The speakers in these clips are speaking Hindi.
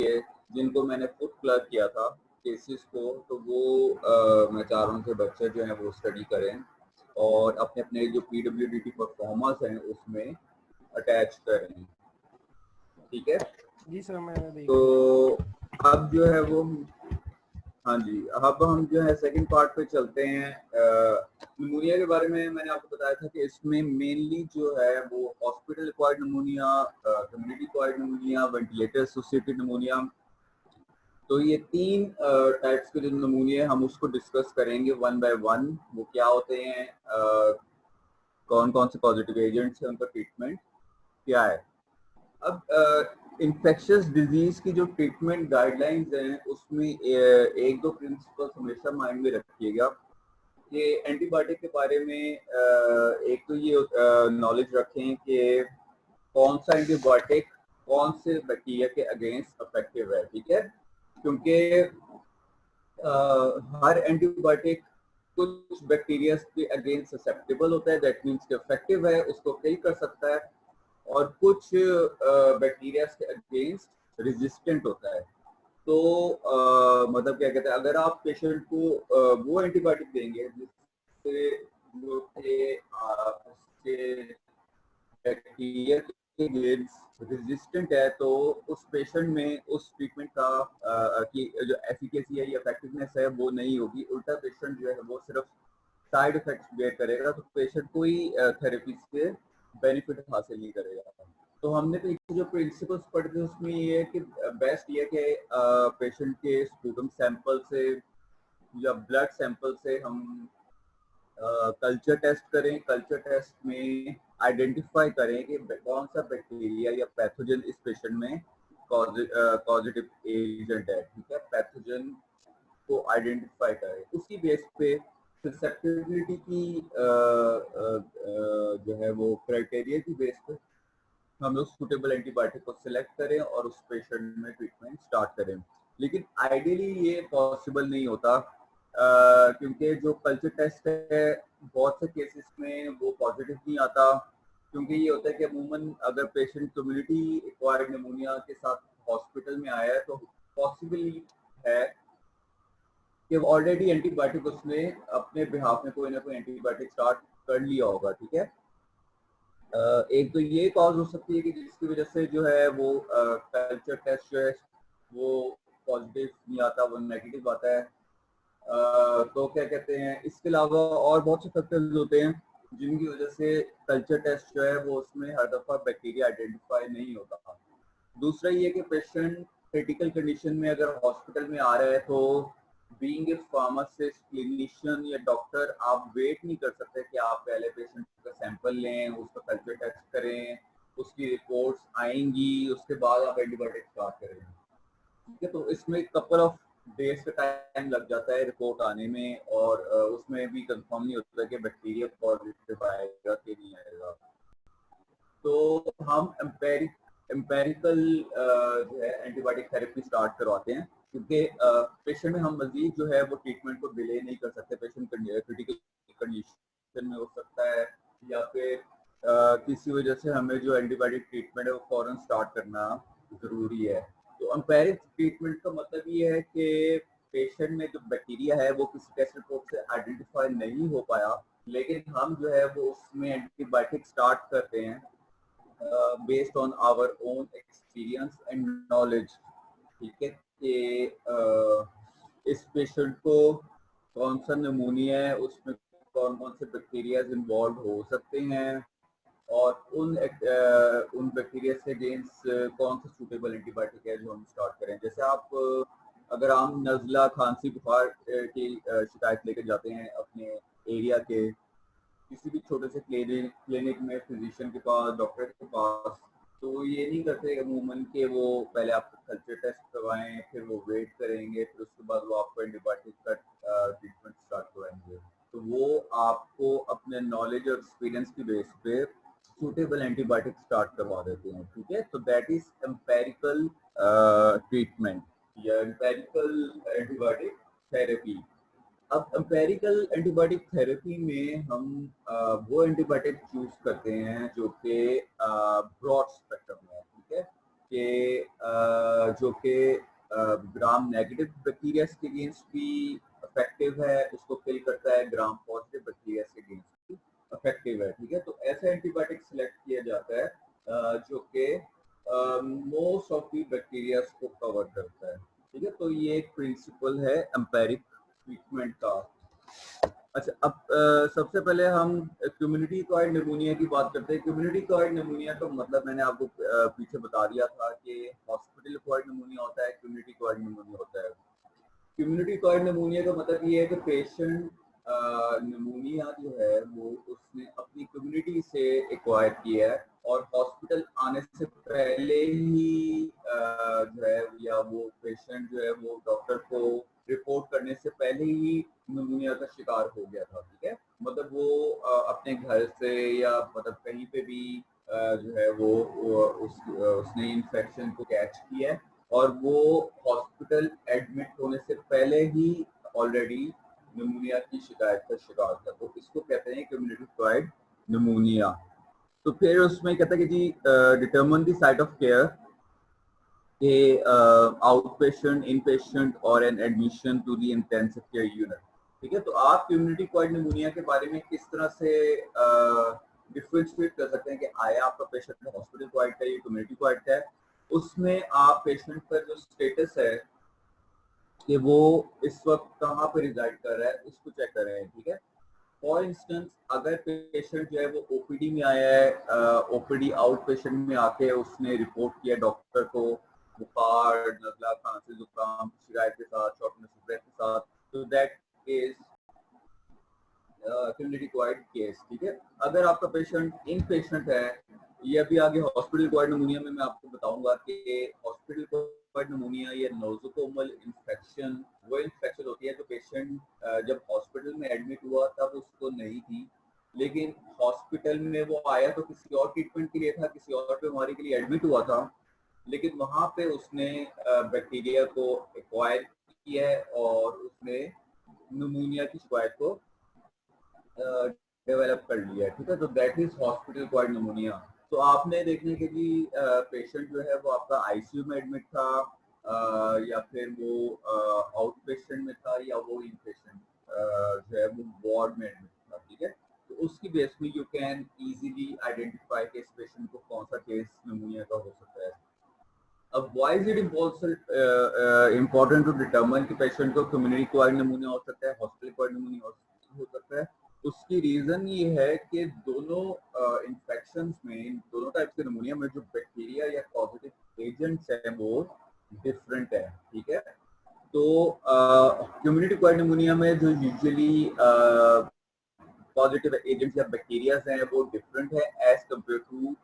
लिए जिनको मैंने खुद क्लर्क किया था केसेस को, तो वो मैं चाह रहा हूँ कि बच्चे जो हैं वो स्टडी करें और अपने अपने जो PWDT परफॉर्मर्स हैं उसमें अटैच करें। ठीक है, जी सर, मैंने देख तो लिया। अब जो है वो, हाँ जी, अब हम जो है सेकंड पार्ट पे चलते हैं। निमोनिया के बारे में मैंने आपको बताया था कि इसमें मेनली जो है वो hospital acquired pneumonia, community acquired pneumonia, ventilator associated pneumonia, तो ये तीन टाइप्स के जो नमूने हम उसको डिस्कस करेंगे वन बाय वन। वो क्या होते हैं, कौन कौन से पॉजिटिव एजेंट्स हैं, उनका ट्रीटमेंट क्या है। अब इन्फेक्शियस डिजीज की जो ट्रीटमेंट गाइडलाइंस हैं उसमें एक दो प्रिंसिपल्स हमेशा माइंड में रखिएगा कि एंटीबायोटिक के बारे में एक तो ये नॉलेज रखें कि कौन सा एंटीबायोटिक कौन से बैक्टीरिया के अगेंस्ट इफेक्टिव है। ठीक है, क्योंकि हर एंटीबायोटिक कुछ बैक्टीरिया के अगेंस्ट ससेप्टेबल होता है, दैट मीन्स कि इफेक्टिव है, उसको किल कर सकता है, और कुछ बैक्टीरिया के अगेंस्ट रेजिस्टेंट होता है। तो मतलब क्या कहते हैं, अगर आप पेशेंट को वो एंटीबायोटिक देंगे जिससे जो बैक्टीरिया के अगेंस्ट रेजिस्टेंट है, तो उस पेशेंट में उस ट्रीटमेंट का की जो एफिकेसी है या इफेक्टिवनेस है वो नहीं होगी। उल्टा पेशेंट जो है वो सिर्फ साइड इफेक्ट्स बेयर करेगा, तो पेशेंट कोई थेरेपी से बेनिफिट हासिल नहीं करेगा। तो हमने तो जो प्रिंसिपल्स पढ़े थे उसमें ये है कि बेस्ट ये कि पेशेंट के स्पूटम सैंपल से या ब्लड सैंपल से हम कल्चर टेस्ट करें। कल्चर टेस्ट में आइडेंटिफाई करें कि कौन सा बैक्टीरिया या पैथोजन इस पेशेंट में पॉजिटिव एजेंट है। ठीक है, पैथोजन को आइडेंटिफाई करें, उसी बेस पे ससेप्टेबिलिटी की जो है वो क्राइटेरिया की बेस पे हम लोग सूटेबल एंटीबायोटिक को सिलेक्ट करें और उस पेशेंट में ट्रीटमेंट स्टार्ट करें। लेकिन आइडियली ये पॉसिबल नहीं होता, क्योंकि जो कल्चर टेस्ट है बहुत से केसेस में वो पॉजिटिव नहीं आता, क्योंकि ये होता है कि अमूमन अगर पेशेंट कम्युनिटी एक्वायर्ड निमोनिया के साथ हॉस्पिटल में आया है तो पॉसिबल है कि ऑलरेडी एंटीबायोटिक उसने अपने बिहाफ में कोई ना कोई एंटीबायोटिक स्टार्ट कर लिया होगा। ठीक है, एक तो ये कॉज हो सकती है कि जिसकी वजह से जो है वो कल्चर टेस्ट जो है वो पॉजिटिव नहीं आता, वो नेगेटिव आता है। तो क्या कहते हैं, इसके अलावा और बहुत से फैक्टर्स होते हैं जिनकी वजह से कल्चर टेस्ट जो है वो उसमें हर दफ़ा बैक्टीरिया आइडेंटिफाई नहीं होता। दूसरा ये कि पेशेंट क्रिटिकल कंडीशन में अगर हॉस्पिटल में आ रहा है तो बीइंग ए फार्मासिस्ट, क्लिनिशियन या डॉक्टर, आप वेट नहीं कर सकते कि आप पहले पेशेंट का सैंपल लें, उसका कल्चर टेस्ट करें, उसकी रिपोर्ट्स आएंगी, उसके बाद आप एंटीबायोटिक स्टार्ट करें। ठीक है, तो इसमें कपल ऑफ डेज का टाइम लग जाता है रिपोर्ट आने में, और उसमें भी कंफर्म नहीं होता कि बैक्टीरिया पॉजिटिव आएगा कि नहीं आएगा। तो हम एम्पेरिकल जो है एंटीबायोटिक थेरेपी स्टार्ट करवाते हैं, क्योंकि पेशेंट में हम मजीद जो है वो ट्रीटमेंट को डिले नहीं कर सकते। पेशेंट क्रिटिकल कंडीशन में हो सकता है, या फिर किसी वजह से हमें जो एंटीबायोटिक ट्रीटमेंट है वो फौरन स्टार्ट करना ज़रूरी है। तो एम्पेरिक ट्रीटमेंट का मतलब ये है कि पेशेंट में जो बैक्टीरिया है वो किसी टेस्ट रिपोर्ट से आइडेंटिफाई नहीं हो पाया, लेकिन हम जो है वो उसमें एंटीबायोटिक स्टार्ट करते हैं based on our own experience and knowledge। ठीक है, कि इस पेशेंट को कौन सा निमोनिया है, उसमें कौन कौन से बैक्टीरिया इन्वॉल्व हो सकते हैं, और उन बैक्टीरिया से अगेंस्ट कौन सा सूटेबल एंटीबायोटिक है जो हम स्टार्ट करें। जैसे आप अगर आप नज़ला, खांसी, बुखार की शिकायत लेकर जाते हैं अपने एरिया के किसी भी छोटे से क्लिनिक में, फिजिशियन के पास, डॉक्टर के पास, तो ये नहीं करते अमूमन के वो पहले आपको कल्चर टेस्ट करवाएं, फिर वो वेट करेंगे, फिर उसके बाद वो आपको एंटीबायोटिक का ट्रीटमेंट स्टार्ट करवाएंगे। तो वो आपको अपने नॉलेज और एक्सपीरियंस की बेस पे सूटेबल एंटीबायोटिक स्टार्ट करवा देते हैं। ठीक है, तो दैट इज एम्पेरिकल ट्रीटमेंट या एम्पेरिकल एंटीबायोटिक थेरेपी। अब एम्पेरिकल एंटीबायोटिक थेरेपी में हम वो एंटीबायोटिक चूज करते हैं जो कि ब्रॉड स्पेक्ट्रम है। ठीक है, कि जो कि ग्राम नेगेटिव बैक्टीरिया के अगेंस्ट भी इफेक्टिव है, उसको किल करता है, ग्राम पॉजिटिव बैक्टीरिया के अगेंस्ट भी इफेक्टिव है। ठीक है, तो ऐसा एंटीबायोटिक सिलेक्ट किया जाता है जो कि मोस्ट ऑफ दी बैक्टीरिया को कवर करता है। ठीक है, तो ये एक प्रिंसिपल है एम्पेरिक ट्रीटमेंट का। अच्छा, अब सबसे पहले हम कम्युनिटी एक्वायर्ड निमोनिया की बात करते हैं। कम्युनिटी एक्वायर्ड निमोनिया का मतलब मैंने आपको पीछे बता दिया था कि हॉस्पिटल एक्वायर्ड निमोनिया होता है, कम्युनिटी एक्वायर्ड निमोनिया होता है। कम्युनिटी एक्वायर्ड निमोनिया का मतलब ये है कि पेशेंट निमोनिया जो है वो उसने अपनी कम्युनिटी से एक्वायर किया है और हॉस्पिटल आने से पहले ही जो है, या वो पेशेंट जो है वो डॉक्टर को रिपोर्ट करने से पहले ही निमोनिया का शिकार हो गया था। ठीक है, मतलब वो अपने घर से या मतलब कहीं पे भी जो है वो उसने इन्फेक्शन को कैच किया है और वो हॉस्पिटल एडमिट होने से पहले ही ऑलरेडी निमोनिया की शिकायत का शिकार था, तो इसको कहते हैं कम्युनिटी एक्वायर्ड निमोनिया। तो फिर उसमें कहता है कि जी determine the site of care के आउट पेशेंट, इन पेशेंट और an admission to the intensive care unit. ठीक है, तो आप कम्युनिटी एक्वायर्ड निमोनिया के बारे में किस तरह से डिफ्रेंशिएट कर सकते हैं कि आया आपका पेशेंट हॉस्पिटल एक्वायर्ड है या कम्युनिटी एक्वायर्ड है। उसमें आप पेशेंट का जो स्टेटस है कि वो इस वक्त कहाँ पे रिजाइड कर रहा है उसको चेक कर रहे हैं। ठीक है, फॉर इंस्टेंस अगर पेशेंट जो है वो ओपीडी में आया है, ओपीडी आउट पेशेंट में आके उसने रिपोर्ट किया डॉक्टर को बुखार, नजला, खांसी, जुकाम शिकायत के साथ, शॉर्टनेस ऑफ ब्रेथ के साथ, तो that is community acquired case. ठीक है, अगर आपका पेशेंट इन पेशेंट है, ये अभी आगे हॉस्पिटल एक्वायर्ड निमोनिया में मैं आपको बताऊंगा कि हॉस्पिटल एक्वायर्ड निमोनिया या नोजोकोमल इन्फेक्शन वो इन्फेक्शन होती है जो पेशेंट जब हॉस्पिटल में एडमिट हुआ तब उसको नहीं थी, लेकिन हॉस्पिटल में वो आया तो किसी और ट्रीटमेंट के लिए था, किसी और बीमारी के लिए एडमिट हुआ था, लेकिन वहां पे उसने बैक्टीरिया को एक्वायर किया है और उसने निमोनिया की शिकायत को डेवलप कर लिया है। ठीक है, तो that is hospital acquired pneumonia. तो आपने देखने के जी पेशेंट जो है वो आपका आईसीयू में एडमिट था या फिर वो आउट पेशेंट में था या वो इन पेशेंट जो है वो वार्ड में एडमिट था। ठीक है, तो उसकी बेस में यू कैन इजीली आइडेंटिफाई कि इस पेशेंट को कौन सा केस निमोनिया का हो सकता है। अब why is it important to determine कि पेशेंट को कम्युनिटी एक्वायर्ड निमोनिया हो सकता है, हॉस्पिटल एक्वायर्ड निमोनिया हो सकता है। उसकी रीजन ये है कि दोनों इन्फेक्शंस में, दोनों टाइप के निमोनिया में जो बैक्टीरिया या पॉजिटिव एजेंट्स है वो डिफरेंट है। ठीक है, तो कम्युनिटी एक्वायर्ड निमोनिया में जो यूजुअली पॉजिटिव एजेंट्स या बैक्टीरियाज हैं वो डिफरेंट है as compared to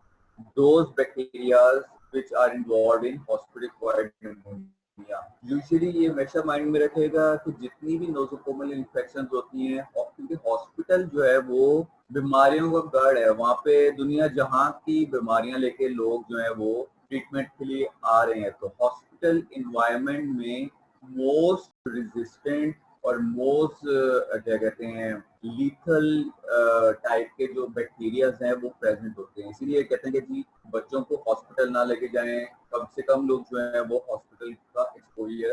those bacterias which are involved in hospital acquired pneumonia. Usually ये हमेशा माइंड में रखेगा कि जितनी भी नोजोकोमल इन्फेक्शन होती हैं, क्योंकि हॉस्पिटल जो है वो बीमारियों का गढ़ है, वहाँ पे दुनिया जहाँ की बीमारियां लेके लोग जो है वो ट्रीटमेंट के लिए आ रहे हैं, तो हॉस्पिटल इन्वायरमेंट में मोस्ट रेजिस्टेंट और मोस्ट क्या कहते हैं लीथल टाइप के जो बैक्टीरियाज हैं वो प्रेजेंट होते हैं। इसीलिए कहते हैं कि जी बच्चों को हॉस्पिटल ना लेके जाएं, कम से कम लोग जो है वो हॉस्पिटल का एक्सपोजर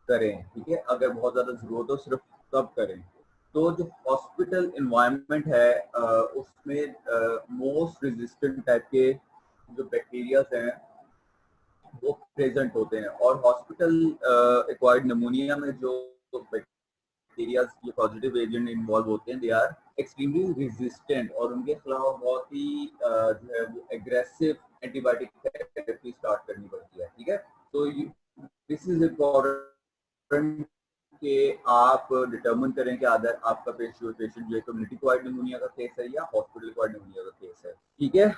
करें। ठीक है, अगर बहुत ज्यादा जरूरत हो सिर्फ तब करें। तो जो हॉस्पिटल इन्वायरमेंट है उसमें मोस्ट रेजिस्टेंट टाइप के जो बैक्टीरियाज हैं वो प्रेजेंट होते हैं, और हॉस्पिटल एक्वायर्ड निमोनिया में जो बैक्टीरियाज ये पॉजिटिव एजेंट इन्वॉल्व होते हैं, दे आर एक्सट्रीमली रेजिस्टेंट और उनके खिलाफ बहुत ही जो है वो एग्रेसिव एंटीबायोटिक थेरेपी स्टार्ट करनी पड़ती है। ठीक है, तो दिस इज इम्पोर्टेंट कि आप डिटरमिन करें कि अगर आपका पेशेंट जो है कम्युनिटी एक्वायर्ड निमोनिया का केस है या हॉस्पिटल एक्वायर्ड निमोनिया का केस है। ठीक है,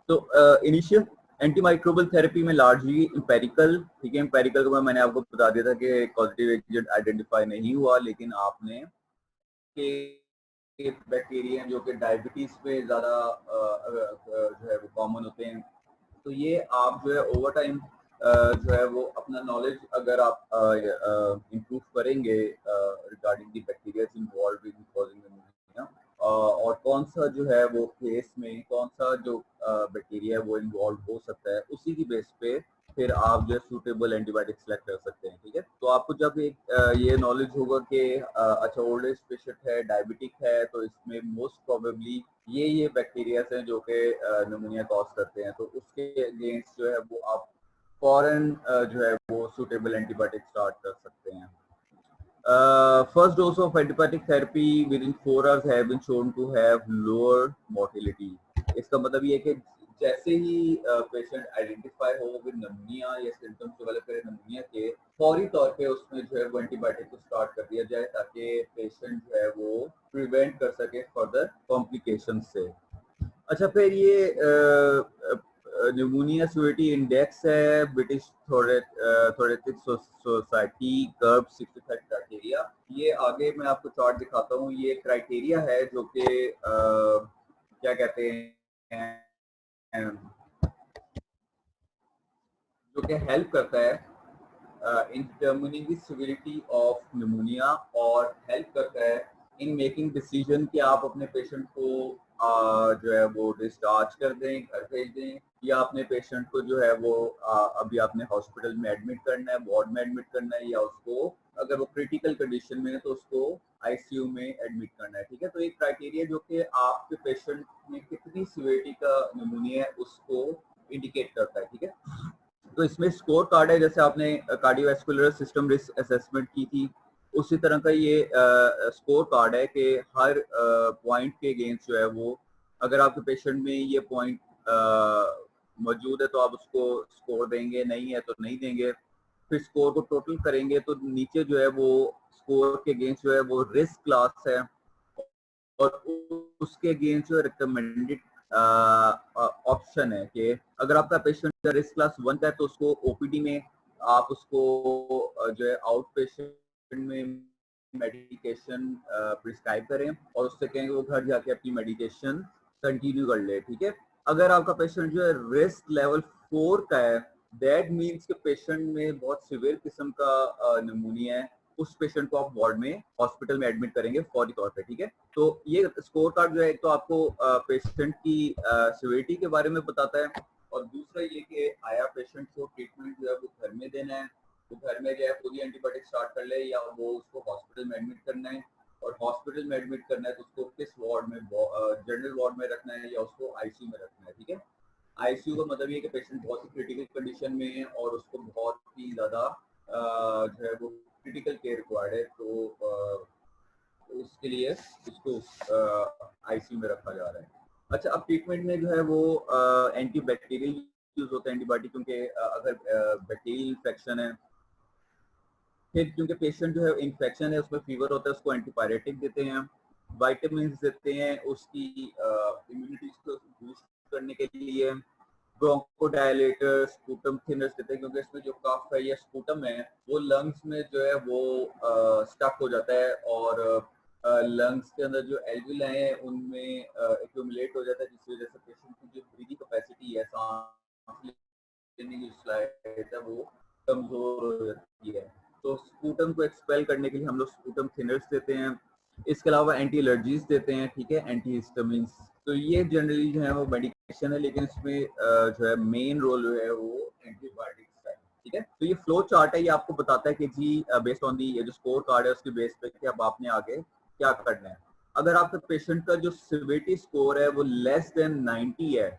तो इनिशियल एंटीमाइक्रोबियल थेरेपी में लार्जली एम्पेरिकल, ठीक है, एम्पेरिकल को मैंने आपको बता दिया था कि पॉजिटिव एजेंट आइडेंटिफाई नहीं हुआ, लेकिन आपने के बैक्टीरिया जो कि डायबिटीज पे ज़्यादा जो है वो कॉमन होते हैं, तो ये आप जो है ओवर टाइम जो है वो अपना नॉलेज अगर आप इम्प्रूव करेंगे regarding the bacteria involve in causing pneumonia और कौन सा जो है वो केस में कौन सा जो बैक्टीरिया है वो इन्वॉल्व हो सकता है, उसी की बेस पे फिर आप जो है सूटेबल एंटीबायोटिक सेलेक्ट कर सकते हैं। ठीक है, तो आपको जब एक ये नॉलेज होगा कि अच्छा ओल्ड एज पेशेंट है, डायबिटिक है, तो इसमें मोस्ट प्रोबेबली ये बैक्टीरिया हैं जो कि निमोनिया कॉज करते हैं, तो उसके अगेंस्ट जो है वो आप फॉरन जो है वो सूटेबल एंटीबायोटिक स्टार्ट कर सकते हैं। First dose of antibiotic therapy within 4 hours have been shown to have lower mortality. इसका मतलब ये है कि जैसे ही पेशेंट आइडेंटिफाई हो विद निमोनिया या सिम्टम्स डेवलप करे निमोनिया के, फौरी तौर पे उसमें जो है वो एंटीबायोटिक को स्टार्ट कर दिया जाए ताकि पेशेंट जो है वो प्रिवेंट कर सके फर्दर कॉम्प्लिकेशन से। अच्छा, फिर ये न्यूमोनिया सिवियरिटी इंडेक्स है ब्रिटिश थोरेटिक सोसाइटी कर्व 65 क्राइटेरिया। ये आगे मैं आपको चार्ट दिखाता हूँ। ये क्राइटेरिया है जो कि क्या कहते हैं, जो कि हेल्प करता है in determining the severity of pneumonia और हेल्प करता है इन मेकिंग डिसीजन कि आप अपने पेशेंट को जो है वो डिस्चार्ज कर दें, घर भेज दें, या अपने पेशेंट को जो है वो अभी आपने हॉस्पिटल में एडमिट करना है, वार्ड में एडमिट करना है, या उसको अगर वो क्रिटिकल कंडीशन में है तो उसको आईसीयू में एडमिट करना है। ठीक है, तो एक क्राइटेरिया जो कि आपके पेशेंट में कितनी सिवियरिटी का निमोनिया है उसको इंडिकेट करता है। ठीक है, तो इसमें स्कोर कार्ड है, जैसे आपने कार्डियोवैस्कुलर सिस्टम रिस्क असेसमेंट की थी, उसी तरह का ये स्कोर कार्ड है कि हर पॉइंट के अगेंस्ट जो है वो, अगर आपके पेशेंट में ये पॉइंट मौजूद है तो आप उसको स्कोर देंगे, नहीं है तो नहीं देंगे। फिर स्कोर को टोटल करेंगे तो नीचे जो है वो स्कोर के अगेंस्ट जो है वो रिस्क क्लास है, और उसके अगेंस्ट जो रिकमेंडेड ऑप्शन है कि अगर आपका पेशेंट रिस्क क्लास 1 का है तो उसको ओपीडी में आप उसको जो है आउट पेशेंट में मेडिकेशन प्रिस्क्राइब करें और उससे कहेंगे वो घर जाके अपनी मेडिकेशन कंटिन्यू कर ले। ठीक है, अगर आपका पेशेंट जो है रिस्क लेवल 4 का है, दैट मीन्स के पेशेंट में बहुत सिवियर किस्म का निमोनिया है, उस पेशेंट को आप वार्ड में हॉस्पिटल में एडमिट करेंगे फौरी तौर पे। ठीक है, तो ये स्कोर कार्ड जो है तो आपको पेशेंट की सिवियरिटी के बारे में बताता है, और दूसरा ये कि आया पेशेंट को ट्रीटमेंट जो है वो घर में देना है, वो घर में जो है खुद ही एंटीबायोटिक स्टार्ट कर ले, या वो उसको हॉस्पिटल में एडमिट करना है, और हॉस्पिटल में एडमिट करना है तो उसको किस वार्ड में, जनरल वार्ड में रखना है या उसको आईसीयू में रखना है। ठीक है, आईसीयू का मतलब ये कि पेशेंट बहुत ही क्रिटिकल कंडीशन में है और उसको बहुत ही ज़्यादा जो है वो क्रिटिकल केयर रिक्वायर्ड है, तो उसके लिए इसको आईसीयू में रखा जा रहा है। अच्छा, अब ट्रीटमेंट में जो है वो एंटी बैक्टीरियल यूज होता है एंटीबायोटिक, क्योंकि अगर बैक्टीरियल इन्फेक्शन है, फिर क्योंकि पेशेंट जो है इन्फेक्शन है, उसमें फीवर होता है, उसको एंटीपायरेटिक देते हैं, वाइटामिन देते हैं उसकी इम्यूनिटी को बूस्ट करने के लिए, ब्रोंकोडायलेटर, स्पूटम थिनर्स देते हैं, क्योंकि इसमें जो कफ है या स्पूटम है वो लंग्स में जो है वो स्टक हो जाता है, और लंग्स के अंदर जो एल्विलाई है उनमें एक्यूमुलेट हो जाता है, जिसकी वजह से पेशेंट की जो ब्रीदिंग कैपेसिटी है, सांस लेने की स्लाइड है वो कमजोर हो जाती है। तो स्पूटम को एक्सपेल करने के लिए हम लोग स्पूटम थिनर्स देते हैं। इसके अलावा एंटी एलर्जीज देते हैं, ठीक है, एंटी हिस्टामिन्स। तो ये जनरली जो है वो मेडिकेशन है, लेकिन इसमें जो है मेन रोल जो है वो एंटीबायोटिक्स है। ठीक है, तो ये फ्लो चार्ट है, ये आपको बताता है कि जी बेस्ड ऑन दी ये जो स्कोर कार्ड है उसके बेस पे कि अब आपने आगे क्या करना है। अगर आपके पेशेंट का जो सिवियरिटी स्कोर है वो लेस देन 90 है,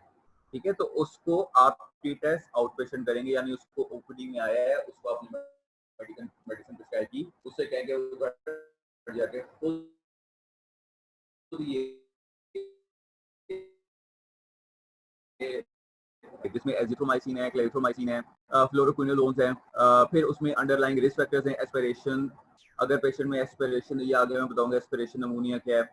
ठीक है, तो उसको आप टेस्ट आउट पेशेंट करेंगे, यानी उसको ओपीडी में आया है, उसको आपने मेडिसिन प्रिस्क्राइब की, उससे कहेंगे वो घर जाके खुद ये जिसमें एजिथ्रोमाइसिन है, क्लेरिथ्रोमाइसिन है, फ्लोरोक्विनोलोन्स है, फिर उसमें अंडरलाइंग रिस्क फैक्टर्स हैं, एस्पिरेशन, अगर पेशेंट में एस्पिरेशन, ये आगे मैं बताऊंगा एस्पिरेशन निमोनिया क्या है,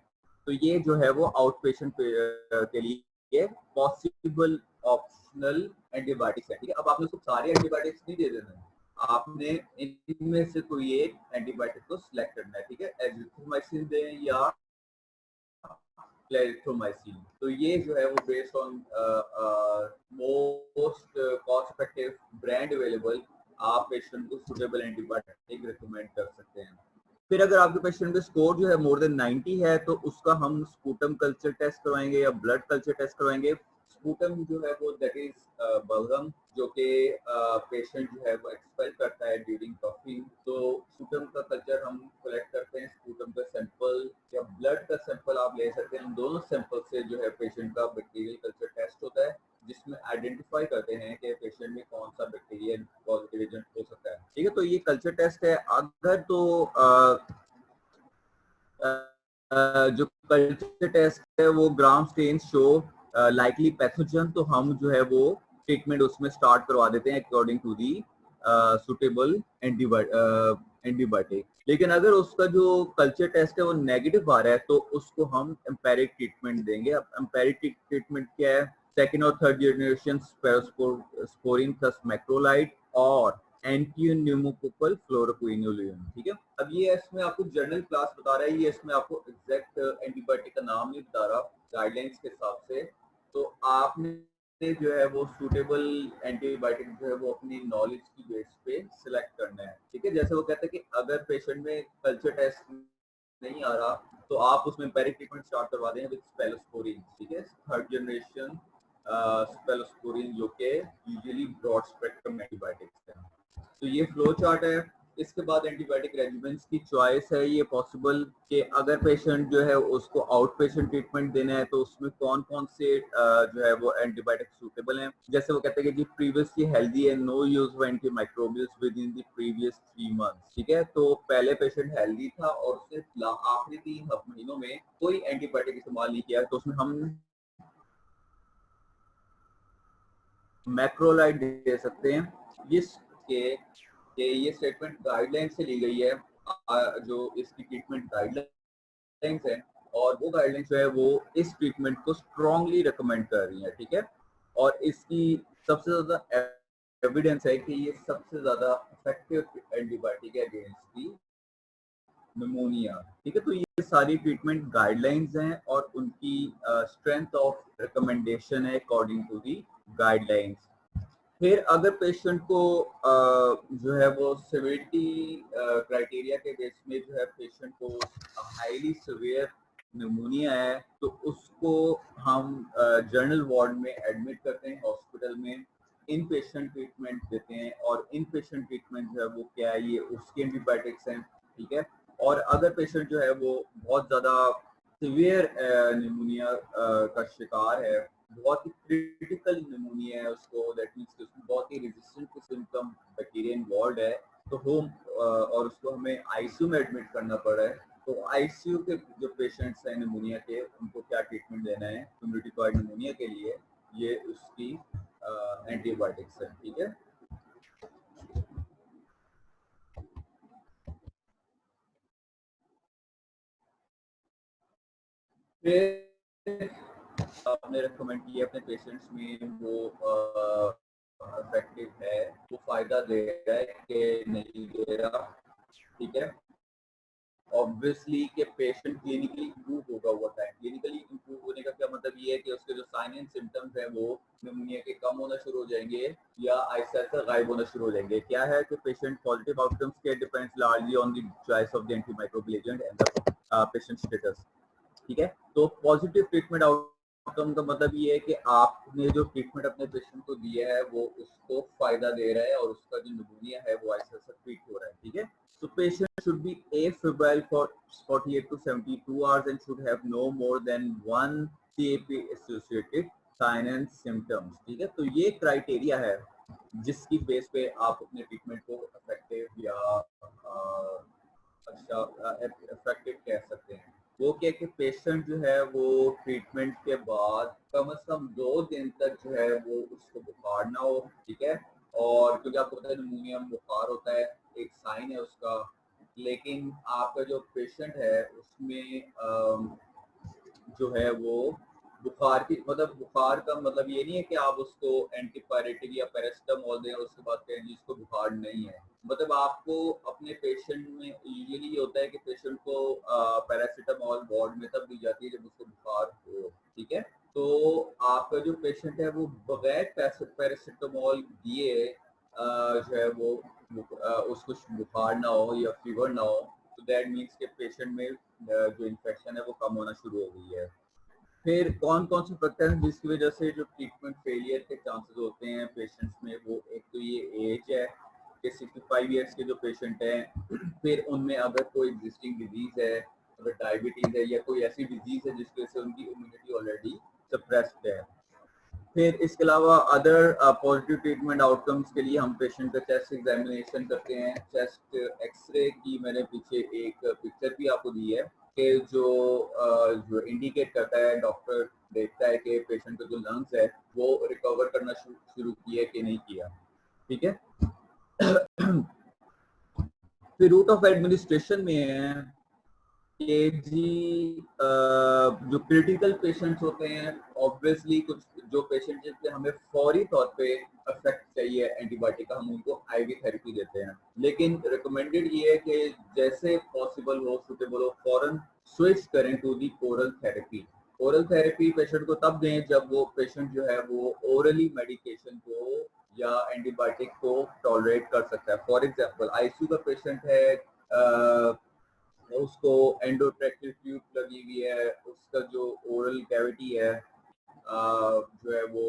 तो ये जो है वो आउट पेशेंट के लिए पॉसिबल ऑप्शनल एंटीबायोटिक्स है। ठीक है, अब आपने उसको सारे एंटीबायोटिक्स नहीं दे देना है, आपने इनमें से कोई एक एंटीबायोटिक को सिलेक्ट करना है। ठीक है, एजिथ्रोमाइसिन दें या क्लेरिथ्रोमाइसिन। तो ये जो है वो based on most cost effective brand available आप पेशेंट को सुटेबल एंटीबायोटिक रिकमेंड कर सकते हैं। फिर अगर आपके पेशेंट का स्कोर जो है मोर देन 90 है तो उसका हम स्पूटम कल्चर टेस्ट करवाएंगे या ब्लड कल्चर टेस्ट करवाएंगे, स्पूटम जो है वो दैट इज बलगम, जो कि पेशेंट जो है वो एक्सपेल करता है ड्यूरिंग कफिंग। तो स्पूटम का कल्चर हम कलेक्ट करते हैं, स्पूटम का सैंपल या ब्लड का सैंपल आप ले सकते हैं। दोनों सैंपल से जो है पेशेंट का बैक्टीरियल कल्चर टेस्ट होता है, जिसमें आइडेंटिफाई करते हैं कि पेशेंट में कौन सा बैक्टीरिया पॉजिटिव एजेंट हो सकता है। ठीक है, तो ये कल्चर टेस्ट है। अगर तो जो कल्चर टेस्ट है वो ग्राम स्टेन्स शो लाइकली पैथोजन, तो हम जो है वो ट्रीटमेंट उसमें स्टार्ट करवा देते हैं according to the suitable antibiotic. लेकिन अगर उसका जो कल्चर टेस्ट है वो नेगेटिव आ रहा है तो उसको हम एम्पेरिक ट्रीटमेंट देंगे। अब एम्पेरिक ट्रीटमेंट क्या है? सेकेंड और थर्ड जनरेशन स्पोरिन प्लस मैक्रोलाइड और एंटीन्यूमोकोकल फ्लोरोक्विनोलिन। ठीक है, अब ये इसमें आपको जनरल क्लास बता रहा है, ये इसमें आपको एग्जैक्ट एंटीबायोटिक का नाम नहीं बता रहा गाइडलाइंस के हिसाब से। तो आपने जो है वो सूटेबल एंटीबायोटिक जो है वो अपनी नॉलेज की बेस पे सिलेक्ट करना है। ठीक है, जैसे वो कहते हैं कि अगर पेशेंट में कल्चर टेस्ट नहीं आ रहा तो आप उसमें एम्पेरिक ट्रीटमेंट स्टार्ट करवा दें विद स्पेलोस्पोरिन। ठीक है, थर्ड जनरेशन स्पेलोस्पोरिन, जो कि यूजुअली ब्रॉड स्पेक्ट्रम एंटीबायोटिक्स है। तो ये फ्लो चार्ट है। इसके बाद एंटीबायोटिक रेजिमेंट्स की चॉइस है। ये पॉसिबल कि अगर पेशेंट जो है उसको आउट पेशेंट ट्रीटमेंट देना है तो उसमें कौन कौन से जो है वो एंटीबायोटिक सूटेबल हैं। जैसे वो कहते हैं कि जी प्रीवियसली हेल्दी है, no use of antimicrobials within the previous 3 months. ठीक है, तो पहले पेशेंट हेल्दी था और उसने आखिरी 3 महीनों में कोई एंटीबायोटिक इस्तेमाल नहीं किया, तो उसमें हम मैक्रोलाइड दे सकते हैं। ये स्टेटमेंट गाइडलाइन से ली गई है, जो इसकी ट्रीटमेंट गाइडलाइंस है, और वो गाइडलाइंस जो है वो इस ट्रीटमेंट को स्ट्रांगली रिकमेंड कर रही है। ठीक है, और इसकी सबसे ज्यादा एविडेंस है कि ये सबसे ज्यादा इफेक्टिव एंटीबायोटिक है अगेंस्ट दी निमोनिया। ठीक है, तो ये सारी ट्रीटमेंट गाइडलाइंस हैं और उनकी स्ट्रेंथ ऑफ रिकमेंडेशन है अकॉर्डिंग टू दी गाइडलाइंस। फिर अगर पेशेंट को जो है वो सिवियरिटी क्राइटेरिया के बेस में जो है पेशेंट को हाईली सिवियर निमोनिया है तो उसको हम जनरल वार्ड में एडमिट करते हैं हॉस्पिटल में, इन पेशेंट ट्रीटमेंट देते हैं। और इन पेशेंट ट्रीटमेंट जो है वो क्या है, ये उसके एंटीबायोटिक्स हैं। ठीक है, और अगर पेशेंट जो है वो बहुत ज़्यादा सिवियर निमोनिया का शिकार है, बहुत ही क्रिटिकल निमोनिया है उसको, दैट मींस कि उसमें बहुत ही रेजिस्टेंट सिम्टम बैक्टीरिया इन्वॉल्व है, तो होम और उसको हमें आईसीयू में एडमिट करना पड़ रहा है। तो आईसीयू के जो पेशेंट्स हैं निमोनिया के, उनको क्या ट्रीटमेंट देना है कम्युनिटी एक्वायर्ड निमोनिया के लिए, ये उसकी एंटीबायोटिक्स है। ठीक है, फिर आपने रिकमेंड किया अपने पेशेंट्स में वो इफेक्टिव है, वो फायदा दे रहा है कि नहीं दे रहा। ठीक है, ऑब्वियसली कि पेशेंट क्लिनिकली इंप्रूव होगा ओवर टाइम। क्लिनिकली इंप्रूव होने का क्या मतलब ये है कि उसके जो साइन एंड सिम्टम्स हैं वो निमोनिया के कम होना शुरू हो जाएंगे या ऐसा ऐसा गायब होना शुरू हो जाएंगे। क्या है कि पेशेंट पॉजिटिव आउटकम्स के depends largely on the choice of the antimicrobial agent and the patient status. ठीक है, तो पॉजिटिव ट्रीटमेंट आउटकम का मतलब ये है कि आपने जो ट्रीटमेंट अपने पेशेंट को दिया है वो उसको फायदा दे रहा है और उसका जो निमोनिया है वो ऐसा ऐसा ट्रीट हो रहा है। ठीक है, so patient should be afebrile for 48 to 72 hours and should have no more than one CAP associated sign and symptoms। ठीक है, तो ये क्राइटेरिया है जिसकी बेस पे आप अपने ट्रीटमेंट को इफेक्टिव या अच्छा इफेक्टिव कह सकते हैं। वो क्या कि पेशेंट जो है वो ट्रीटमेंट के बाद कम से कम 2 दिन तक जो है वो उसको बुखार ना हो। ठीक है, और क्योंकि आपको पता है निमोनिया में बुखार होता है, एक साइन है उसका। लेकिन आपका जो पेशेंट है उसमें जो है वो बुखार की मतलब बुखार का मतलब ये नहीं है कि आप उसको एंटीपायरेटिक या पैरासिटामोल दें और उसके बाद कहें जी इसको बुखार नहीं है। मतलब आपको अपने पेशेंट में यूजुअली ये होता है कि पेशेंट को पैरासिटामोल वार्ड में तब दी जाती है जब उसको बुखार हो। ठीक है, तो आपका जो पेशेंट है वो बगैर पैरासिटामोल दिए जो है वो उसको बुखार ना हो या फीवर ना हो, तो दैट मीन्स के पेशेंट में जो इन्फेक्शन है वो कम होना शुरू हो गई है। फिर कौन कौन से फैक्टर हैं जिसकी वजह से जो ट्रीटमेंट फेलियर के चांसेस होते हैं पेशेंट्स में, वो एक तो ये एज है कि 65 ईयर्स के जो पेशेंट हैं फिर उनमें अगर कोई एग्जिस्टिंग डिजीज है, अगर डायबिटीज है या कोई ऐसी डिजीज है जिसकी वजह से उनकी इम्यूनिटी ऑलरेडी सप्रेस्ड है। फिर इसके अलावा अदर पॉजिटिव ट्रीटमेंट आउटकम्स के लिए हम पेशेंट का चेस्ट एग्जामिनेशन करते हैं। चेस्ट एक्सरे की मैंने पीछे एक पिक्चर भी आपको दी है कि जो इंडिकेट करता है, डॉक्टर देखता है कि पेशेंट का जो लंग्स है वो रिकवर करना शुरू किया कि नहीं किया। ठीक है। फिर रूट ऑफ एडमिनिस्ट्रेशन में है कि जी जो क्रिटिकल पेशेंट्स होते हैं, ऑब्वियसली कुछ जो पेशेंट जिससे हमें फौरी तौर पे इफेक्ट चाहिए एंटीबायोटिक का, हम उनको आईवी थेरेपी देते हैं। लेकिन रिकमेंडेड ये है कि जैसे पॉसिबल हो, सुटेबल हो, फौरन स्विच करें to the oral therapy. Oral therapy patient को तब दें जब वो पेशेंट जो है वो ओरली मेडिकेशन को या एंटीबायोटिक को टॉलरेट कर सकता है। फॉर एग्जांपल आईसीयू का पेशेंट है, उसको एंडोट्रैक्टिव ट्यूब लगी हुई है, उसका जो ओरल कैविटी है जो है वो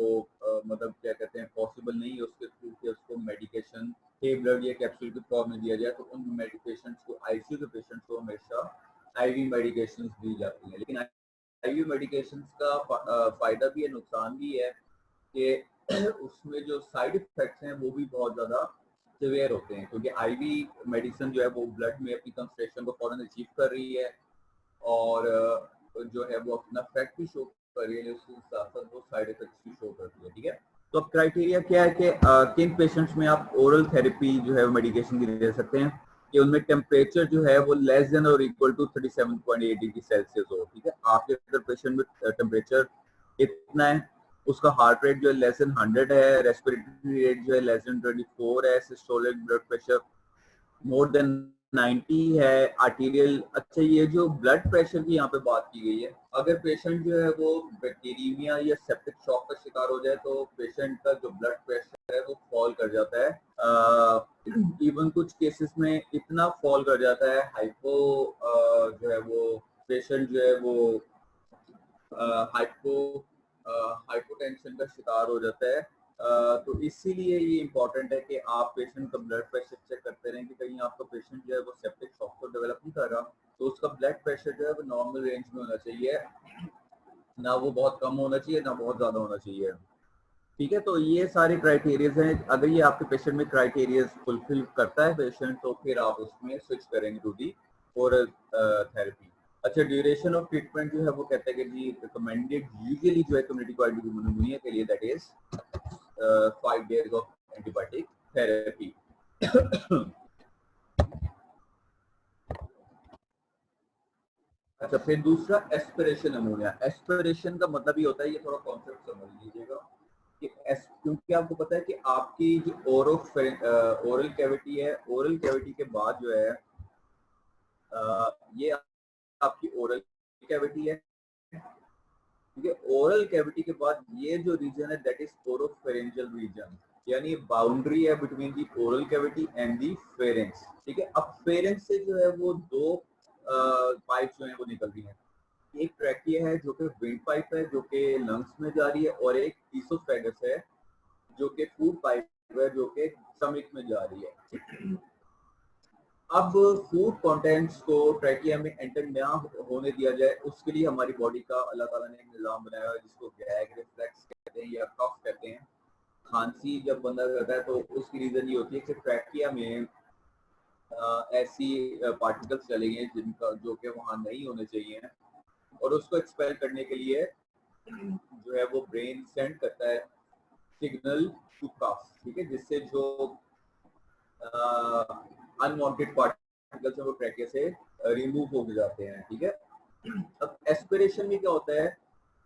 मतलब क्या कहते हैं पॉसिबल नहीं है उसके थ्रू कि उसको मेडिकेशन टेबलेट या कैप्सूल के फॉर्म में दिया जाए, तो उन मेडिकेशंस को आईसीयू के पेशेंट्स को हमेशा आईवी मेडिकेशंस दी जाती हैं। लेकिन आईवी मेडिकेशंस का फायदा भी है, नुकसान भी है कि उसमें जो साइड इफेक्ट्स हैं वो भी बहुत ज़्यादा सिवियर होते हैं, क्योंकि आईवी मेडिसिन जो है वो ब्लड में अपनी कंसंट्रेशन को फौरन अचीव कर रही है और जो है वो अपना इफेक्ट भी शो कर रही है, उसके साथ साथ वो साइड इफेक्ट्स भी शो करती है। ठीक है। तो अब क्राइटेरिया क्या है कि किन पेशेंट्स में आप ओरल थेरेपी जो है मेडिकेशन की दे सकते हैं कि उनमें टेम्परेचर जो है वो लेस देन और इक्वल टू 37.8 डिग्री सेल्सियस हो। ठीक है। आपके अगर पेशेंट में टेम्परेचर इतना है, उसका हार्ट रेट जो है लेस देन 100 है, रेस्पिरेटरी रेट जो है लेस देन 24 है, systolic blood pressure more than 90 है, आर्टीरियल। अच्छा, ये जो ब्लड प्रेशर की यहाँ पे बात की गई है, अगर पेशेंट जो है वो बैक्टीरिया या सेप्टिक शॉक का शिकार हो जाए तो पेशेंट का जो ब्लड प्रेशर है वो फॉल कर जाता है। इवन कुछ केसेस में इतना फॉल कर जाता है, हाइपो जो है वो पेशेंट जो है वो हाइपोटेंशन का शिकार हो जाता है। तो इसीलिए ये इम्पोर्टेंट है कि आप पेशेंट का ब्लड प्रेशर चेक करते रहें कि कहीं आपका पेशेंट जो है वो सेप्टिक शॉक को डेवलप नहीं कर रहा, तो उसका ब्लड प्रेशर जो है वो नॉर्मल रेंज में होना चाहिए, ना वो बहुत कम होना चाहिए ना बहुत ज़्यादा होना चाहिए। ठीक है। तो ये सारे क्राइटेरियाज हैं, अगर ये आपके पेशेंट में क्राइटेरियाज फुलफिल करता है पेशेंट तो फिर आप उसमें स्विच करेंगे टू दी ओरल थेरेपी। अच्छा, ड्यूरेशन ऑफ ट्रीटमेंट जो है वो कहते हैं कि जी रिकमेंडेड यूजुअली जो है कम्युनिटी क्वालिटी निमोनिया के लिए that is 5 days of antibiotic therapy. अच्छा, फिर दूसरा एस्पिरेशन निमोनिया। एस्पिरेशन का मतलब ये होता है, ये थोड़ा कॉन्सेप्ट समझ लीजिएगा कि क्योंकि आपको पता है कि आपकी जो ओरल कैविटी है, ओरल कैविटी के बाद जो है ये आपकी ओरल कैविटी है। ठीक है। ओरल कैविटी के बाद ये जो रीजन है दैट इज ओरोफेरेंजियल रीजन, यानी बाउंड्री है between the oral cavity and the pharynx. ठीक है। अब फेरेंक्स से जो है वो दो पाइप जो है वो निकल रही है। एक ट्रैकिया है जो कि विंड पाइप है जो कि लंग्स में जा रही है, और एक ईसोफेगस है जो कि फूड पाइप है जो कि स्टमक में जा रही है। अब फूड कंटेंट्स को ट्रैकिया में एंटर ना होने दिया जाए, उसके लिए हमारी बॉडी का अल्लाह ताला ने एक निज़ाम बनाया है जिसको गैग रिफ्लेक्स कहते हैं या कफ कहते हैं। खांसी जब बंदा करता है तो उसकी रीजन ये होती है कि ट्रैकिया में ऐसी पार्टिकल्स चले गए जिनका जो कि वहाँ नहीं होने चाहिए, और उसको एक्सपेल करने के लिए जो है वो ब्रेन सेंड करता है सिग्नल टू कफ। ठीक है। जिससे जो अनवांटेड पार्टिकल्स है वो ट्रैकिया से रिमूव हो जाते हैं। ठीक है। अब एस्पिरेशन में क्या होता है,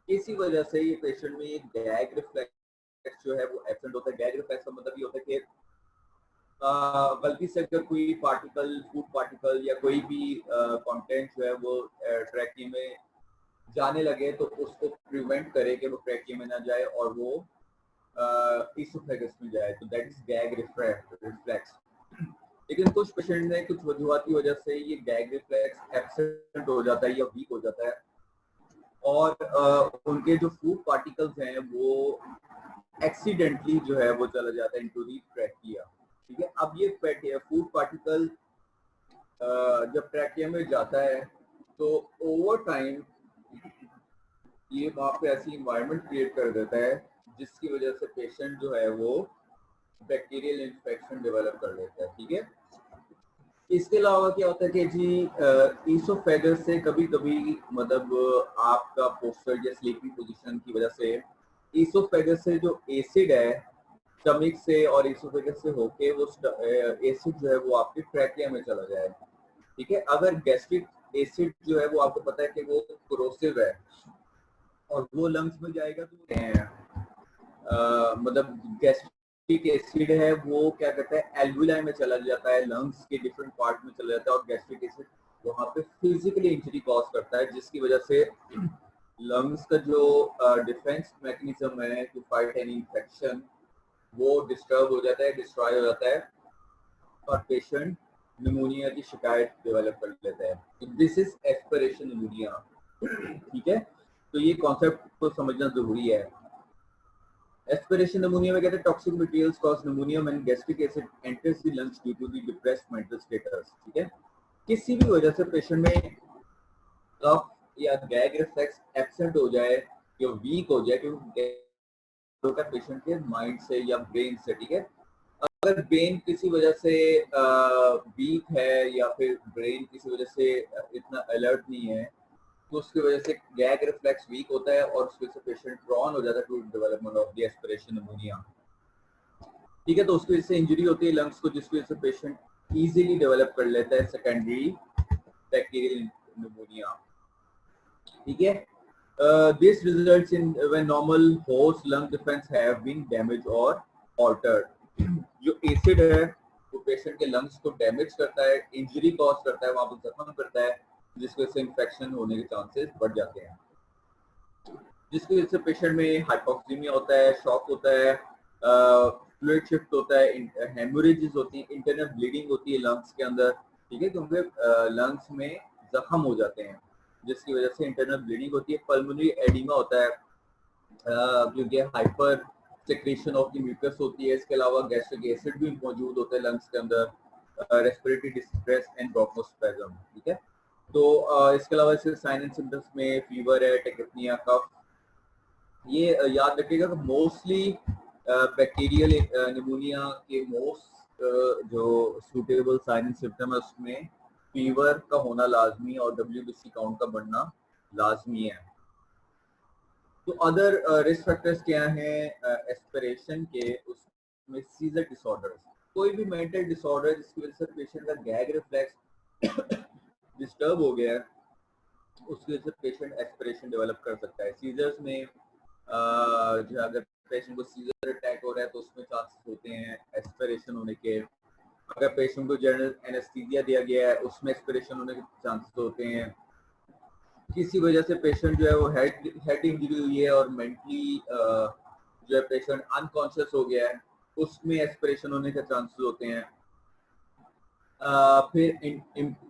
किसी वजह से ये पेशेंट में ये गैग रिफ्लेक्स जो है वो एब्सेंट होता है। गैग रिफ्लेक्स का मतलब ये होता है कि गलती से अगर कोई पार्टिकल, फूड पार्टिकल या कोई भी कंटेंट जो है वो ट्रैकिया में जाने लगे तो उसको प्रिवेंट करे कि वो ट्रैकिया में ना जाए और वो ईसोफेगस में जाए, तो दैट इज गैग रिफ्लेक्स। लेकिन कुछ पेशेंट में कुछ वजूहत की वजह से ये गैग रिफ्लेक्स एब्सेंट हो जाता है या वीक हो जाता है, और उनके जो फूड पार्टिकल्स हैं वो एक्सीडेंटली जो है वो चला जाता है इनटू दी ट्रैकिया। ठीक है, अब ये फूड पार्टिकल जब ट्रैकिया में जाता है तो ओवर टाइम ये वहाँ पे ऐसी इन्वायरमेंट क्रिएट कर देता है जिसकी वजह से पेशेंट जो है वो बैक्टीरियल इन्फेक्शन डेवलप कर लेता है। ठीक है, इसके अलावा क्या होता है कि जी ईसोफेगस से कभी कभी मतलब आपका पोस्चर या स्लीपिंग पोजीशन की वजह से ईसोफेगस से जो एसिड है स्टमक से और ईसोफेगस से होके वो एसिड जो है वो आपके ट्रैकिया में चला जाए। ठीक है, अगर गैस्ट्रिक एसिड जो है वो आपको पता है कि वो कोरोसिव है और वो लंग्स में जाएगा तो मतलब गैस्ट्रिक एसिड है वो क्या कहता है एल्वुलाई में चला जाता है, लंग्स के डिफरेंट पार्ट में चला जाता है और गैस्ट्रिक एसिड वहाँ पे फिजिकली इंजरी कॉज करता है जिसकी वजह से लंग्स का जो डिफेंस मैकेनिज्म है टू फाइट एनी इन्फेक्शन वो डिस्टर्ब हो जाता है, डिस्ट्रॉय हो जाता है और पेशेंट निमोनिया की शिकायत डेवलप कर लेता है। This is aspiration pneumonia. ठीक है, तो ये कॉन्सेप्ट को समझना जरूरी है। एस्पिरेशन निमोनिया में कहते हैं toxic materials cause pneumonia when gastric acid enters the lungs due to the depressed mental status. ठीक है, किसी भी वजह से पेशेंट में कफ या गैग रिफ्लेक्स एब्सेंट हो जाए या वीक हो जाए क्योंकि होता है पेशेंट के माइंड से या ब्रेन से। ठीक है, अगर ब्रेन किसी वजह से वीक है या फिर ब्रेन किसी वजह से इतना अलर्ट नहीं है तो उसकी वजह से गैग रिफ्लेक्स वीक होता है और उसकी वजह से पेशेंट ड्रॉन हो जाता है to development of the aspiration pneumonia. ठीक है, तो उसकी वजह से इंजरी होती है लंग्स को जिसकी वजह से पेशेंट इजीली डेवलप कर लेता है सेकेंडरी बैक्टीरियल निमोनिया। ठीक है, this results in when normal host lung defense have been damaged or altered। जो एसिड है वो पेशेंट के लंग्स को डैमेज करता है, इंजरी कॉज करता है, वहां पर जख्म करता है जिसकी वजह से इन्फेक्शन होने के चांसेस बढ़ जाते हैं, जिसकी वजह से पेशेंट में हाइपोक्सीमिया होता है, शॉक होता है, फ्लूइड शिफ्ट होता है, हेमोरेजेस होती है, इंटरनल ब्लीडिंग होती है लंग्स के अंदर। ठीक है, क्योंकि लंग्स में जख्म हो जाते हैं जिसकी वजह से इंटरनल ब्लीडिंग होती है, पल्मोनरी एडिमा होता है क्योंकि hyper secretion of the mucus होती है। इसके अलावा गैस्ट्रिक एसिड भी मौजूद होता है लंग्स के अंदर, रेस्पिरेटरी डिस्ट्रेस एंड ब्रोंकोस्पैज्म। ठीक है, तो इसके अलावा इसके साइन एंड सिम्टम्स में फीवर है, टेकिपनिया, कफ। ये याद रखिएगा कि मोस्टली बैक्टीरियल निमोनिया के मोस्ट जो सूटेबल साइन एंड सिम्टम है उसमें फीवर का होना लाजमी है और WBC काउंट का बढ़ना लाजमी है। तो अदर रिस्क फैक्टर्स क्या हैं एस्पिरेशन के, उसमें सीजर डिसऑर्डर्स, कोई भी मेंटल डिसऑर्डर जिसकी वजह से पेशेंट का गैग रिफ्लेक्स डिस्टर्ब हो गया है उसकी वजह से पेशेंट एस्पिरेशन डेवलप कर सकता है। सीजर्स में जो अगर पेशेंट को सीजर अटैक हो रहा है तो उसमें चांसेस होते हैं एस्पिरेशन होने के। अगर पेशेंट को जनरल एनेस्थीसिया दिया गया है उसमें एस्पिरेशन होने के चांसेस होते हैं। किसी वजह से पेशेंट जो है वो हेड इंजरी हुई है और मेंटली जो है पेशेंट अनकॉन्शियस हो गया है उसमें एस्पिरेशन होने के चांसेस होते हैं। फिर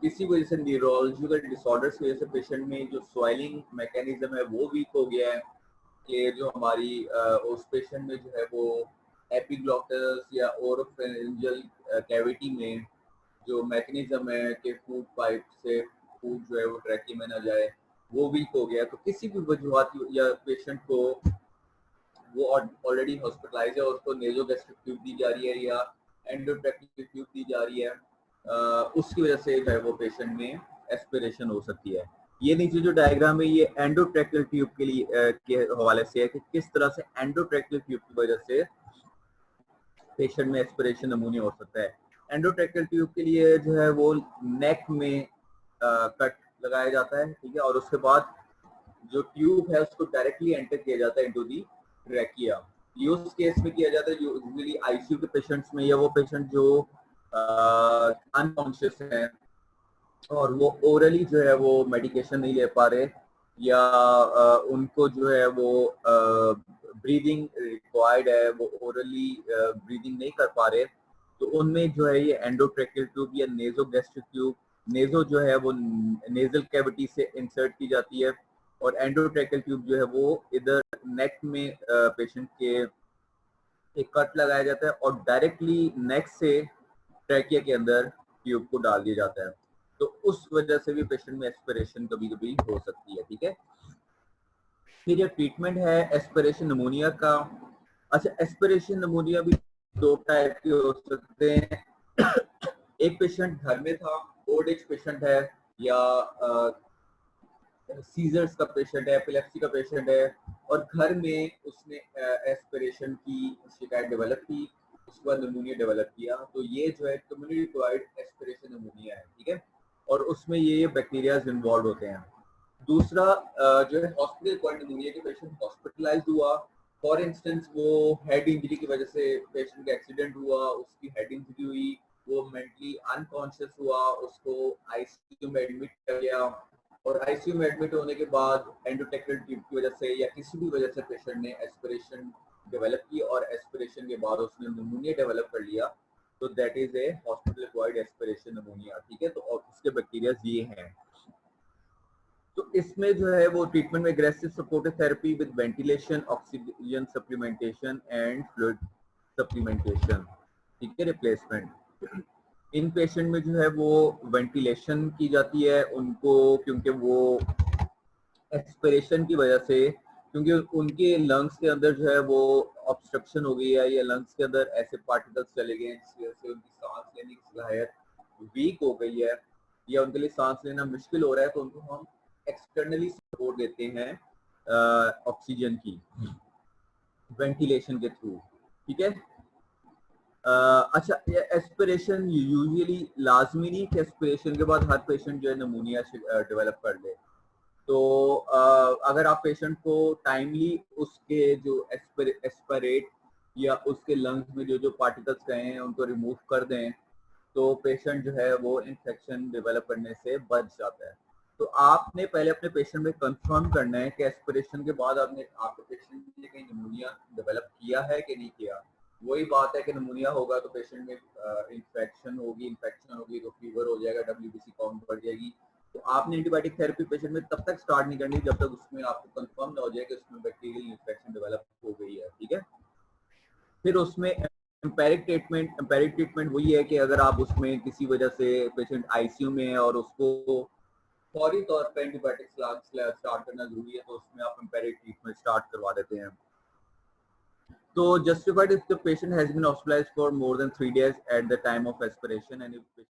किसी वजह से न्यूरोलॉजिकल डिसऑर्डर्स की वजह से पेशेंट में जो स्वेलिंग मैकेनिज्म है वो वीक हो गया है कि जो हमारी उस पेशेंट में जो है वो एपिग्लॉटिस या ओरोफेरिंजियल कैविटी में जो मैकेनिज्म है कि फूड पाइप से फूड जो है वो ट्रैकिंग में ना जाए वो वीक हो गया। तो किसी भी वजूहत या पेशेंट को वो ऑलरेडी हॉस्पिटलाइज है उसको नेजोगैस्ट्रिक ट्यूब दी जा रही है या एंडोट्रैकिक ट्यूब दी जा रही है, उसकी वजह से जो है वो पेशेंट में एस्पिरेशन हो सकती है। ये नीचे जो डायग्राम है ये एंडोट्रैकियल ट्यूब के लिए के हवाले से है कि किस तरह से एंडोट्रैकियल ट्यूब की वजह से पेशेंट में एस्पिरेशन निमोनिया हो सकता है। एंडोट्रैकियल ट्यूब के लिए जो है वो नेक में कट लगाया जाता है। ठीक है, और उसके बाद जो ट्यूब है उसको डायरेक्टली एंटर किया जाता है इनटू दी ट्रैकिया। ये उस केस में किया जाता है जो यूजुअली आईसीयू के पेशेंट्स में या वो पेशेंट जो अनकॉन्शियस है और वो ओरली जो है वो मेडिकेशन नहीं ले पा रहे या उनको जो है वो ब्रीदिंग रिक्वायर्ड है, वो ओरली ब्रीदिंग नहीं कर पा रहे, तो उनमें जो है ये एंडोट्रैकियल ट्यूब या नेजोगैस्ट्रिक ट्यूब, नेजो जो है वो नेजल कैविटी से इंसर्ट की जाती है और एंडोट्रेकियल ट्यूब जो है वो इधर नेक में पेशेंट के एक कट लगाया जाता है और डायरेक्टली नेक से ट्रैकिया के अंदर ट्यूब को डाल दिया जाता है। तो उस वजह से भी पेशेंट में एस्पिरेशन कभी कभी हो सकती है। ठीक है, फिर ये ट्रीटमेंट है एस्पिरेशन निमोनिया का। अच्छा, एस्पिरेशन निमोनिया भी दो टाइप के हो सकते हैं। एक पेशेंट घर में था, ओल्ड एज पेशेंट है या सीजर्स का पेशेंट है, एपिलेप्सी का पेशेंट है और घर में उसने एस्पिरेशन की शिकायत डेवलप की, उसके बाद निमोनिया डेवलप किया, तो ये जो है कम्युनिटी एक्वायर्ड एस्पिरेशन निमोनिया है। ठीक है, और उसमें ये बैक्टीरियाज इन्वॉल्व होते हैं। दूसरा जो है हॉस्पिटल एक्वायर्ड निमोनिया के पेशेंट हॉस्पिटलाइज्ड हुआ, फॉर इंस्टेंस वो हेड इंजरी की वजह से पेशेंट का एक्सीडेंट हुआ, उसकी हेड इंजरी हुई, वो मेंटली अनकॉन्शियस हुआ, उसको आईसीयू में एडमिट किया गया और आईसीयू में एडमिट होने के बाद एंडोटेक्टल ट्यूब की वजह से या किसी भी वजह से पेशेंट ने एस्पिरेशन डेवलप की और एस्पिरेशन के बाद उसने निमोनिया डेवलप कर लिया, तो that is a hospital acquired aspiration pneumonia. ठीक है, तो और उसके बैक्टीरिया ये हैं। तो इसमें जो है वो ट्रीटमेंट में aggressive supportive therapy with ventilation, oxygen supplementation and fluid supplementation. ठीक है, रिप्लेसमेंट। इन पेशेंट में जो है वो वेंटिलेशन की जाती है उनको, क्योंकि वो एक्सपिरेशन की वजह से, क्योंकि उनके लंग्स के अंदर जो है वो ऑब्स्ट्रक्शन हो गई है या लंग्स के अंदर ऐसे पार्टिकल्स चले गए हैं जिसकी वजह से उनकी सांस लेने की सलाहियत वीक हो गई है या उनके लिए सांस लेना मुश्किल हो रहा है, तो उनको हम एक्सटर्नली सपोर्ट देते हैं ऑक्सीजन की वेंटिलेशन के थ्रू। ठीक है, अच्छा, एस्पिरेशन यूजुअली लाजमी नहीं कि एस्पिरेशन के बाद हर पेशेंट जो है निमोनिया डेवलप कर ले। तो अगर आप पेशेंट को टाइमली उसके जो एस्पिरेट या उसके लंग्स में जो जो पार्टिकल्स गए हैं उनको रिमूव कर दें, तो पेशेंट जो है वो इन्फेक्शन डेवलप करने से बच जाता है। तो आपने पहले अपने पेशेंट में कंफर्म करना है कि एस्पिरेशन के बाद आपके पेशेंट ने कहीं निमोनिया डेवलप किया है कि नहीं किया। वही बात है कि निमोनिया होगा तो पेशेंट में इन्फेक्शन होगी तो फीवर हो जाएगा, WBC काउंट बढ़ जाएगी। तो आपने एंटीबायोटिक थेरेपी पेशेंट में तब तक स्टार्ट नहीं करनी जब तक उसमें आपको कंफर्म ना हो जाए कि उसमें बैक्टीरियल इन्फेक्शन डेवलप हो गई है। ठीक है, फिर उसमें एम्पेरिक ट्रीटमेंट वही है कि अगर आप उसमें किसी वजह से पेशेंट आईसीयू में है और उसको फौरी तौर पर एंटीबायोटिक स्टार्ट करना जरूरी है, तो उसमें आप एम्पेरिक ट्रीटमेंट स्टार्ट करवा देते हैं। तो justified if the patient has been hospitalized for more than 3 days at the time of aspiration and if